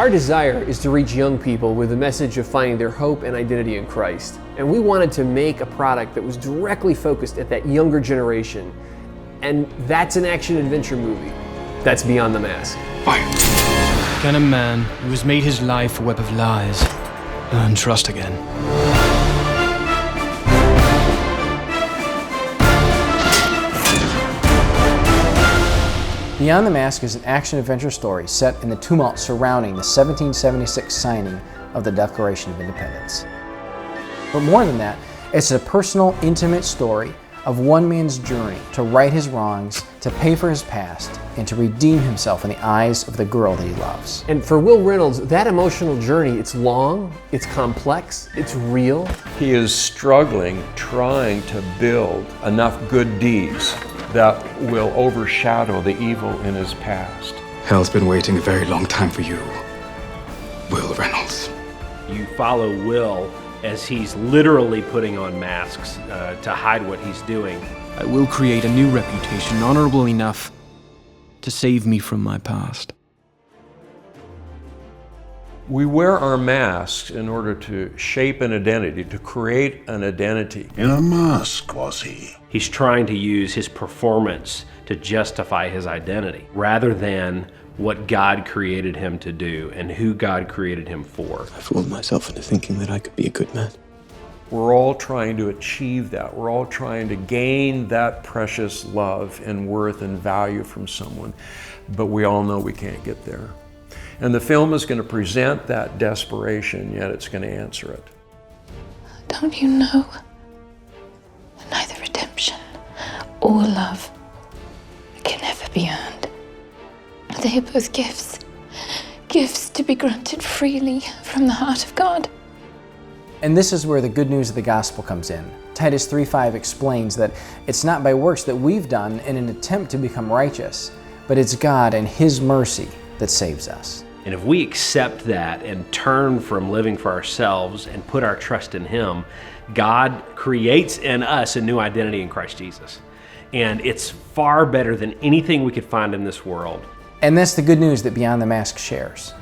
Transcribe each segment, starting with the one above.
Our desire is to reach young people with the message of finding their hope and identity in Christ. And we wanted to make a product that was directly focused at that younger generation. And that's an action-adventure movie. That's Beyond the Mask. Fire! Can a man who has made his life a web of lies learn trust again? Beyond the Mask is an action-adventure story set in the tumult surrounding the 1776 signing of the Declaration of Independence. But more than that, it's a personal, intimate story of one man's journey to right his wrongs, to pay for his past, and to redeem himself in the eyes of the girl that he loves. And for Will Reynolds, that emotional journey, it's long, it's complex, it's real. He is struggling, trying to build enough good deeds that will overshadow the evil in his past. Hell's been waiting a very long time for you, Will Reynolds. You follow Will as he's literally putting on masks to hide what he's doing. I will create a new reputation honorable enough to save me from my past. We wear our masks in order to shape an identity, to create an identity. In a mask, was he? He's trying to use his performance to justify his identity rather than what God created him to do and who God created him for. I fooled myself into thinking that I could be a good man. We're all trying to achieve that. We're all trying to gain that precious love and worth and value from someone, but we all know we can't get there. And the film is going to present that desperation, yet it's going to answer it. Don't you know that neither redemption or love can ever be earned? They are both gifts, gifts to be granted freely from the heart of God. And this is where the good news of the gospel comes in. Titus 3:5 explains that it's not by works that we've done in an attempt to become righteous, but it's God and His mercy that saves us. And if we accept that and turn from living for ourselves and put our trust in Him, God creates in us a new identity in Christ Jesus. And it's far better than anything we could find in this world. And that's the good news that Beyond the Mask shares.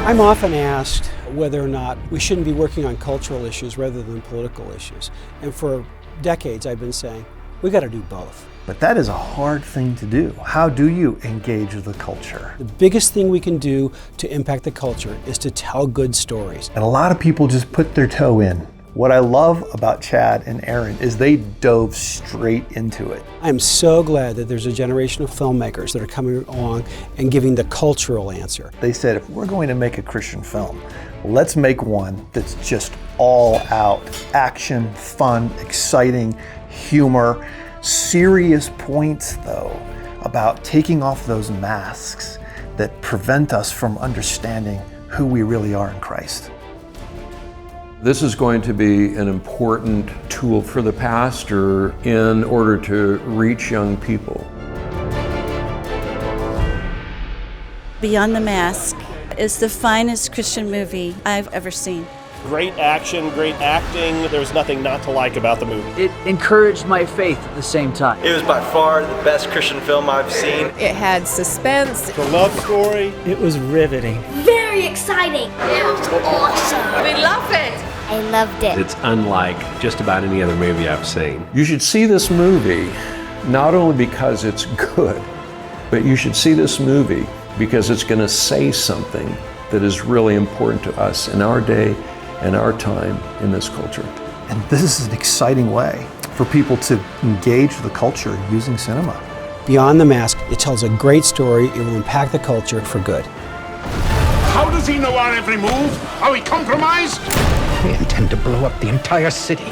I'm often asked whether or not we shouldn't be working on cultural issues rather than political issues. And for decades I've been saying, we got to do both. But that is a hard thing to do. How do you engage the culture? The biggest thing we can do to impact the culture is to tell good stories. And a lot of people just put their toe in. What I love about Chad and Aaron is they dove straight into it. I'm so glad that there's a generation of filmmakers that are coming along and giving the cultural answer. They said, if we're going to make a Christian film, let's make one that's just all out action, fun, exciting, humor, serious points though about taking off those masks that prevent us from understanding who we really are in Christ. This is going to be an important tool for the pastor in order to reach young people. Beyond the Mask is the finest Christian movie I've ever seen. Great action, great acting. There was nothing not to like about the movie. It encouraged my faith at the same time. It was by far the best Christian film I've seen. It had suspense. The love story. It was riveting. Very exciting. It was awesome. We love it. I loved it. It's unlike just about any other movie I've seen. You should see this movie not only because it's good, but you should see this movie because it's going to say something that is really important to us in our day and our time in this culture. And this is an exciting way for people to engage the culture using cinema. Beyond the Mask, it tells a great story. It will impact the culture for good. How does he know our every move? Are we compromised? We intend to blow up the entire city.